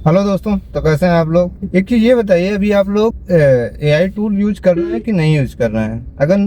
Hello दोस्तों, तो कैसे हैं आप लोग। एक चीज ये बताइए, अभी आप लोग एआई टूल यूज कर रहे हैं कि नहीं यूज कर रहे हैं। अगर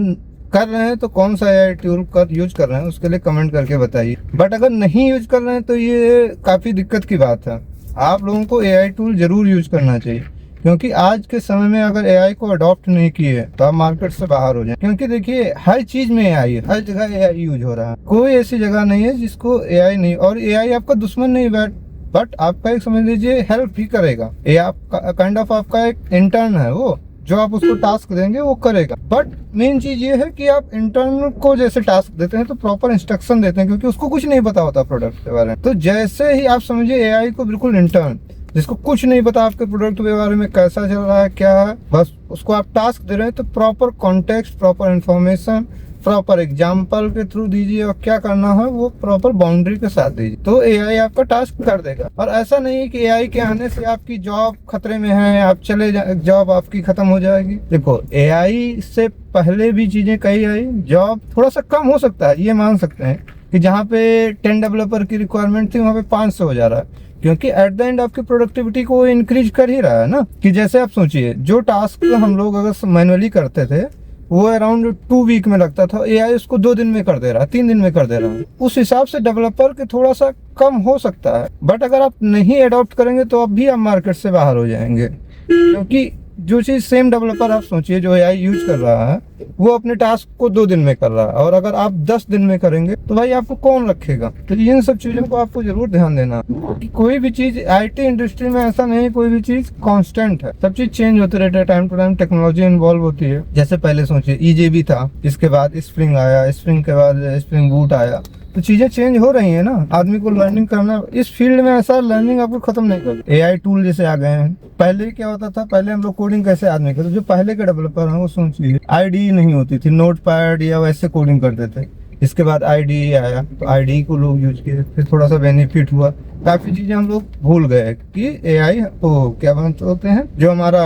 कर रहे हैं तो कौन सा एआई टूल कर यूज कर रहे हैं उसके लिए कमेंट करके बताइए। बट अगर नहीं यूज कर रहे हैं तो ये काफी दिक्कत की बात है। आप लोगों को एआई टूल जरूर यूज करना चाहिए, क्योंकि आज के समय में अगर एआई को अडॉप्ट नहीं किए तो आप मार्केट से बाहर हो जाए। क्योंकि देखिए, हर चीज में एआई है, हर जगह एआई यूज हो रहा है। कोई ऐसी जगह नहीं है जिसको एआई नहीं, और एआई आपका दुश्मन नहीं बट आपका एक समझ लीजिए हेल्प ही करेगा। ये आपका काइंड ऑफ आपका एक इंटर्न है, वो जो आप उसको टास्क देंगे वो करेगा। बट मेन चीज ये है कि आप इंटर्न को जैसे टास्क देते हैं तो प्रॉपर इंस्ट्रक्शन देते हैं, क्योंकि उसको कुछ नहीं पता होता प्रोडक्ट के बारे में। तो जैसे ही आप समझिए एआई को बिल्कुल इंटर्न, जिसको कुछ नहीं पता आपके प्रोडक्ट के बारे में, कैसा चल रहा है, क्या है, बस उसको आप टास्क दे रहे हैं तो proper context, proper information, proper example के थ्रू दीजिए, और क्या करना है वो प्रॉपर बाउंड्री के साथ दीजिए, तो एआई आपका टास्क कर देगा। और ऐसा नहीं है कि एआई के आने से आपकी जॉब खतरे में है, आप चले जॉब आपकी खत्म हो जाएगी। देखो, एआई से पहले भी चीजें कही आई, जॉब थोड़ा सा कम हो सकता है, ये मान सकते हैं कि जहाँ पे 10 डेवलपर की रिक्वायरमेंट थी वहाँ पे 500 हो जा रहा है, क्योंकि एट द एंड आपकी प्रोडक्टिविटी को इंक्रीज कर ही रहा है ना। कि जैसे आप सोचिए, जो टास्क हम लोग अगर मैनुअली करते थे वो अराउंड 2 वीक में लगता था, एआई उसको 2 दिन में कर दे रहा है, 3 दिन में कर दे रहा है। उस हिसाब से डेवलपर के थोड़ा सा कम हो सकता है, बट अगर आप नहीं अडॉप्ट करेंगे तो अब भी आप मार्केट से बाहर हो जाएंगे। क्योंकि जो चीज सेम डेवलपर आप सोचिए जो एआई यूज कर रहा है, वो अपने टास्क को 2 दिन में कर रहा है, और अगर आप 10 दिन में करेंगे तो भाई आपको कौन रखेगा। तो इन सब चीजों को आपको जरूर ध्यान देना कि कोई भी चीज आईटी इंडस्ट्री में ऐसा नहीं, कोई भी चीज कांस्टेंट है, सब चीज चेंज होते रहते हैं, time to time technology involve होती है। जैसे पहले सोचिए ईजेबी था, इसके बाद स्प्रिंग आया, स्प्रिंग के बाद स्प्रिंग बूट आया, तो चीजें चेंज हो रही है ना। आदमी को लर्निंग करना, इस फील्ड में ऐसा लर्निंग आपको खत्म नहीं कर। एआई टूल जैसे आ गए हैं, पहले क्या होता था, पहले हम लोग कोडिंग कैसे आदमी करते, जो पहले के डेवलपर हैं वो सोचिए आईडी नहीं होती थी, नोटपैड या वैसे कोडिंग करते थे। इसके बाद आईडी आया, तो आईडी को लोग यूज किए, फिर थोड़ा सा बेनिफिट हुआ, काफी चीजें हम लोग भूल गए कि एआई तो क्या होते हैं, जो हमारा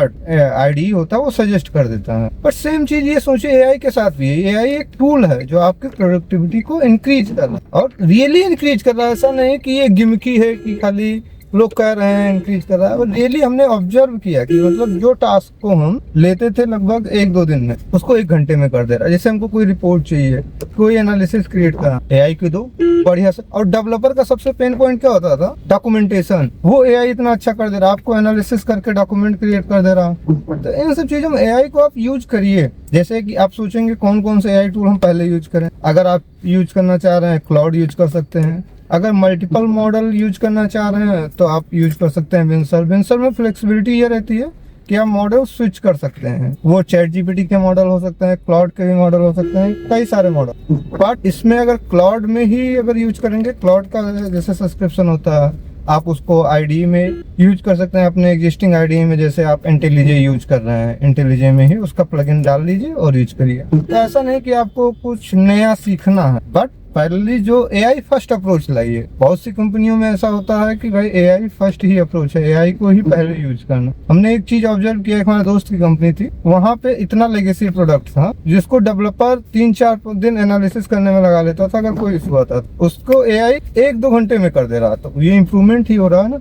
आईडी होता है वो सजेस्ट कर देता है। पर सेम चीज ये सोचिए एआई के साथ भी है। एआई एक टूल है जो आपकी प्रोडक्टिविटी को इंक्रीज कर रहा है, और रियली इंक्रीज कर रहा है। ऐसा नहीं कि ये गिमिकी है कि खाली लोग कह रहे हैं इंक्रीज कर रहा है, और रियली हमने ऑब्जर्व किया कि मतलब जो टास्क को हम लेते थे लगभग 1-2 दिन में, उसको 1 घंटे में कर दे रहा है। जैसे हमको कोई रिपोर्ट चाहिए, कोई एनालिसिस क्रिएट करना, एआई को दो बढ़िया से। और डेवलपर का सबसे पेन पॉइंट क्या होता था, डॉक्यूमेंटेशन, वो एआई इतना अच्छा कर दे रहा है, आपको एनालिसिस करके डॉक्यूमेंट क्रिएट कर दे रहा है। तो इन सब चीजों में एआई को आप यूज करिए। जैसे कि आप सोचेंगे कौन कौन से एआई टूल हम पहले यूज करें। अगर आप यूज करना चाह रहे हैं, क्लाउड यूज कर सकते हैं। अगर मल्टीपल मॉडल यूज करना चाह रहे हैं तो आप यूज कर सकते हैं विंसर। विंसर में फ्लेक्सिबिलिटी ये रहती है कि आप मॉडल स्विच कर सकते हैं। वो चैट जीपीटी के मॉडल हो सकते हैं, क्लाउड के भी मॉडल हो सकते हैं, कई सारे मॉडल। बट इसमें अगर क्लाउड में ही अगर यूज करेंगे, क्लाउड का जैसे सब्सक्रिप्शन होता है, आप उसको आईडी में यूज कर सकते हैं, अपने एग्जिस्टिंग आईडी में। जैसे आप इंटेलिजे यूज कर रहे हैं, इंटेलिजे में ही उसका प्लगइन डाल लीजिए और यूज करिए। तो ऐसा नहीं कि आपको कुछ नया सीखना है, बट पहली जो एआई फर्स्ट अप्रोच लाइए। बहुत सी कंपनियों में ऐसा होता है कि भाई एआई फर्स्ट ही अप्रोच है, एआई को ही पहले यूज करना। हमने एक चीज ऑब्जर्व किया, एक हमारे दोस्त की कंपनी थी, वहां पे इतना लेगेसी प्रोडक्ट था जिसको डेवलपर 3-4 दिन एनालिसिस करने में लगा लेता था। अगर कोई इशू आता उसको एआई 1-2 घंटे में कर दे रहा था। ये इंप्रूवमेंट ही हो रहा है ना।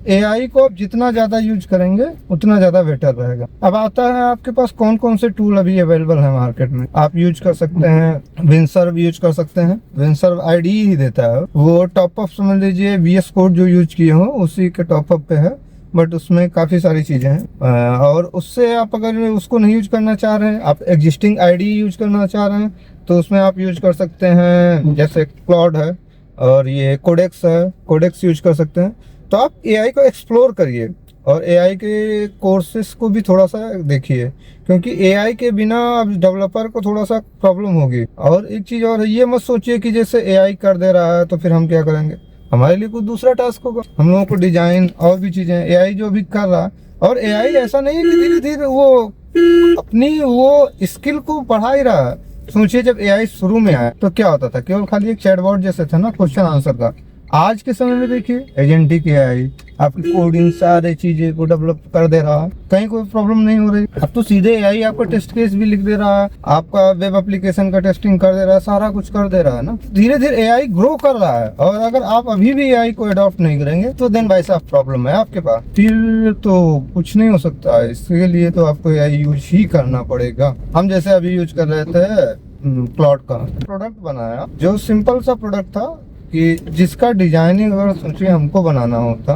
एआई को आप जितना ज्यादा यूज करेंगे उतना ज्यादा बेटर रहेगा। अब आता है आपके पास कौन कौन से टूल अभी अवेलेबल है मार्केट में। आप यूज कर सकते हैं विंसर, यूज कर सकते हैं। विंसर आईडी ही देता है, वो टॉप अप समझ लीजिए VS कोड जो यूज किए हो उसी के टॉप अप पे है, बट उसमें काफी सारी चीजें हैं। और उससे आप अगर उसको नहीं यूज करना चाह रहे हैं, आप एग्जिस्टिंग आईडी यूज करना चाह रहे हैं, तो उसमें आप यूज कर सकते हैं, जैसे क्लाउड है और ये कोडेक्स है, कोडेक्स यूज कर सकते हैं। तो आप एआई को एक्सप्लोर करिए और एआई के कोर्सेज को भी थोड़ा सा देखिए, क्योंकि एआई के बिना अब डेवलपर को थोड़ा सा प्रॉब्लम होगी। और एक चीज और है, ये मत सोचिए कि जैसे एआई कर दे रहा है तो फिर हम क्या करेंगे, हमारे लिए कुछ दूसरा टास्क होगा। हम लोगों को डिजाइन और भी चीजें एआई जो भी कर रहा है। और एआई ऐसा नहीं है कि धीरे धीरे वो अपनी वो स्किल को बढ़ा ही रहा है। सोचिए जब एआई शुरू में आया तो क्या होता था, केवल खाली एक चैटबॉट जैसे था ना, क्वेश्चन आंसर का। आज के समय में देखिए एजेंटिक एआई आपकी कोडिंग सारे चीजें को डेवलप कर दे रहा है, कहीं कोई प्रॉब्लम नहीं हो रही। अब तो सीधे एआई आपका टेस्ट केस भी लिख दे रहा है, आपका वेब एप्लीकेशन का टेस्टिंग कर दे रहा है, सारा कुछ कर दे रहा है ना। धीरे धीरे एआई ग्रो कर रहा है, और अगर आप अभी भी एआई को अडॉप्ट नहीं करेंगे तो देन भाई साहब प्रॉब्लम है आपके पास, फिर तो कुछ नहीं हो सकता है। इसके लिए तो आपको एआई यूज ही करना पड़ेगा। हम जैसे अभी यूज कर रहे थे क्लाउड का प्रोडक्ट बनाया, जो सिंपल सा प्रोडक्ट था कि जिसका डिजाइनिंग अगर सोचिए हमको बनाना होता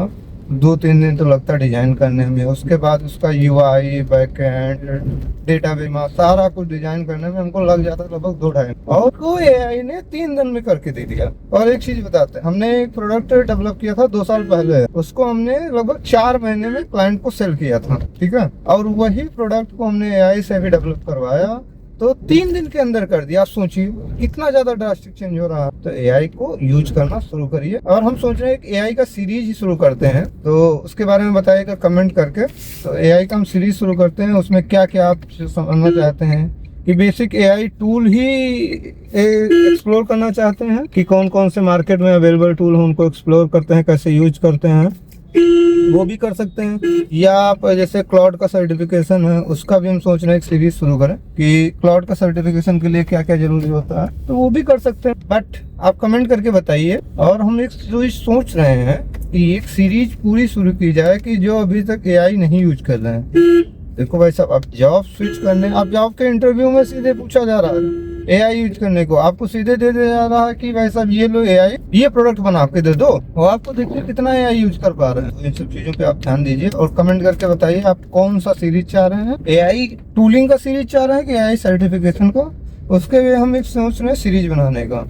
2-3 दिन तो लगता डिजाइन करने में, उसके बाद उसका यूआई बैकएंड डेटाबेस सारा कुछ डिजाइन करने में हमको लग जाता लगभग 2-2.5, और वो एआई ने 3 दिन में करके दे दिया। और एक चीज बताते हैं, हमने एक प्रोडक्ट डेवलप किया था 2 साल पहले, उसको हमने लगभग 4 महीने में क्लाइंट को सेल किया था, ठीक है, और वही प्रोडक्ट को हमने एआई से भी डेवलप करवाया तो 3 दिन के अंदर कर दिया। आप सोचिए कितना ज्यादा ड्रास्टिक चेंज हो रहा है। तो एआई को यूज करना शुरू करिए, और हम सोच रहे हैं कि एआई का सीरीज ही शुरू करते हैं, तो उसके बारे में बताइएगा कमेंट करके। तो एआई का हम सीरीज शुरू करते हैं, उसमें क्या क्या आप समझना चाहते हैं, कि बेसिक एआई टूल ही एक्सप्लोर करना चाहते हैं कि कौन कौन से मार्केट में अवेलेबल टूल हैं उनको एक्सप्लोर करते हैं, कैसे यूज करते हैं वो भी कर सकते हैं, या आप जैसे क्लाउड का सर्टिफिकेशन है उसका भी हम सोच रहे हैं एक सीरीज शुरू करें कि क्लाउड का सर्टिफिकेशन के लिए क्या क्या जरूरी होता है, तो वो भी कर सकते हैं। बट आप कमेंट करके बताइए। और हम एक चीज सोच रहे हैं कि एक सीरीज पूरी शुरू की जाए कि जो अभी तक एआई नहीं यूज कर रहे हैं। देखो भाई साहब, आप जॉब स्विच करने, आप जॉब के इंटरव्यू में सीधे पूछा जा रहा है एआई यूज करने को, आपको सीधे दे दिया जा रहा है कि भाई साहब ये लो एआई, ये प्रोडक्ट बना के दे दो, और आपको देखिए कितना एआई यूज कर पा रहे हैं। तो इन सब चीजों पे आप ध्यान दीजिए, और कमेंट करके बताइए आप कौन सा सीरीज चाह रहे हैं, एआई टूलिंग का सीरीज चाह रहे हैं कि एआई सर्टिफिकेशन का। उसके लिए हम एक सोच रहे हैं सीरीज बनाने का।